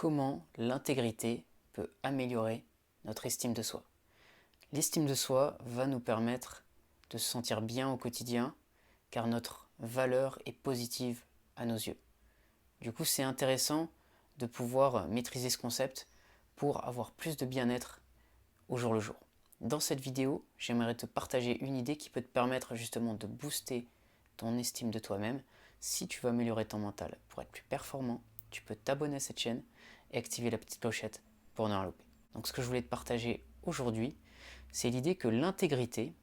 comment l'intégrité peut améliorer notre estime de soi. L'estime de soi va nous permettre de se sentir bien au quotidien car notre valeur est positive à nos yeux. Du coup, c'est intéressant de pouvoir maîtriser ce concept pour avoir plus de bien-être au jour le jour. Dans cette vidéo, j'aimerais te partager une idée qui peut te permettre justement de booster ton estime de toi-même. Si tu veux améliorer ton mental pour être plus performant, tu peux t'abonner à cette chaîne et activer la petite clochette pour ne rien louper. Donc ce que je voulais te partager aujourd'hui, c'est l'idée que l'intégrité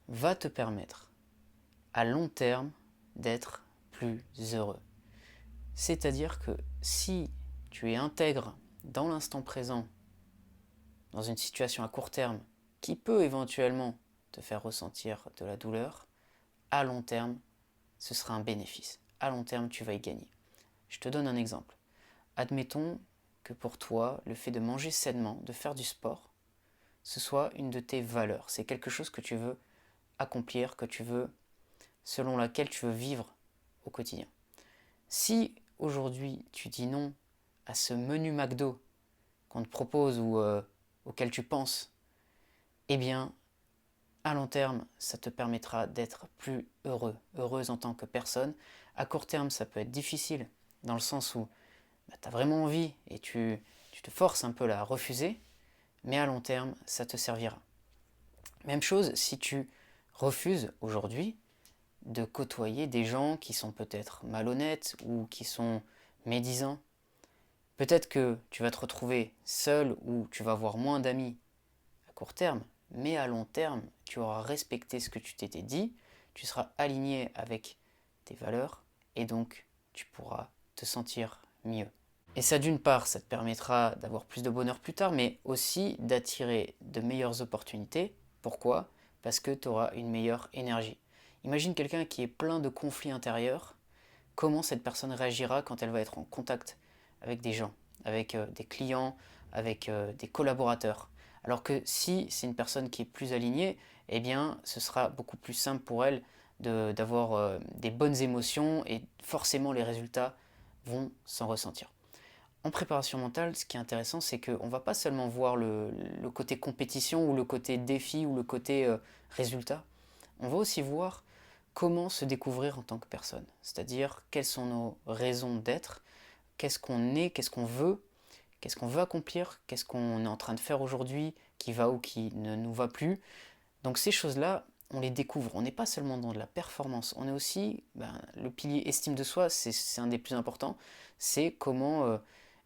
va te permettre à long terme d'être plus heureux. C'est-à-dire que si tu es intègre dans l'instant présent, dans une situation à court terme qui peut éventuellement te faire ressentir de la douleur, à long terme, ce sera un bénéfice. À long terme, tu vas y gagner. Je te donne un exemple. Admettons que pour toi, le fait de manger sainement, de faire du sport, ce soit une de tes valeurs. C'est quelque chose que tu veux accomplir, que tu veux, selon laquelle tu veux vivre au quotidien. Si aujourd'hui tu dis non à ce menu McDo qu'on te propose ou auquel tu penses, eh bien, à long terme, ça te permettra d'être plus heureux, heureuse en tant que personne. À court terme, ça peut être difficile, dans le sens où tu as vraiment envie et tu te forces un peu à refuser, mais à long terme, ça te servira. Même chose si tu refuses aujourd'hui de côtoyer des gens qui sont peut-être malhonnêtes ou qui sont médisants. Peut-être que tu vas te retrouver seul ou tu vas avoir moins d'amis à court terme, mais à long terme, tu auras respecté ce que tu t'étais dit, tu seras aligné avec tes valeurs et donc tu pourras te sentir mieux. Et ça, d'une part, ça te permettra d'avoir plus de bonheur plus tard, mais aussi d'attirer de meilleures opportunités. Pourquoi? Parce que tu auras une meilleure énergie. Imagine quelqu'un qui est plein de conflits intérieurs, comment cette personne réagira quand elle va être en contact avec des gens, avec des clients, avec des collaborateurs. Alors que si c'est une personne qui est plus alignée, eh bien ce sera beaucoup plus simple pour elle d'avoir des bonnes émotions et forcément les résultats vont s'en ressentir. En préparation mentale, ce qui est intéressant, c'est qu'on ne va pas seulement voir le côté compétition ou le côté défi ou le côté résultat, on va aussi voir comment se découvrir en tant que personne, c'est-à-dire quelles sont nos raisons d'être, qu'est-ce qu'on est, qu'est-ce qu'on veut accomplir, qu'est-ce qu'on est en train de faire aujourd'hui qui va ou qui ne nous va plus. Donc ces choses-là, on les découvre. On n'est pas seulement dans de la performance, on est aussi, le pilier estime de soi, c'est un des plus importants, c'est comment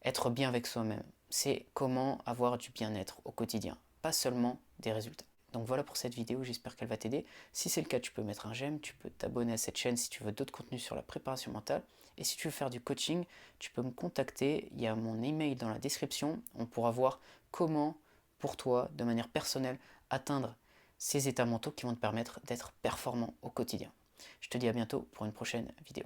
être bien avec soi-même, c'est comment avoir du bien-être au quotidien, pas seulement des résultats. Donc voilà pour cette vidéo, j'espère qu'elle va t'aider. Si c'est le cas, tu peux mettre un j'aime, tu peux t'abonner à cette chaîne si tu veux d'autres contenus sur la préparation mentale. Et si tu veux faire du coaching, tu peux me contacter, il y a mon email dans la description. On pourra voir comment, pour toi, de manière personnelle, atteindre ces états mentaux qui vont te permettre d'être performant au quotidien. Je te dis à bientôt pour une prochaine vidéo.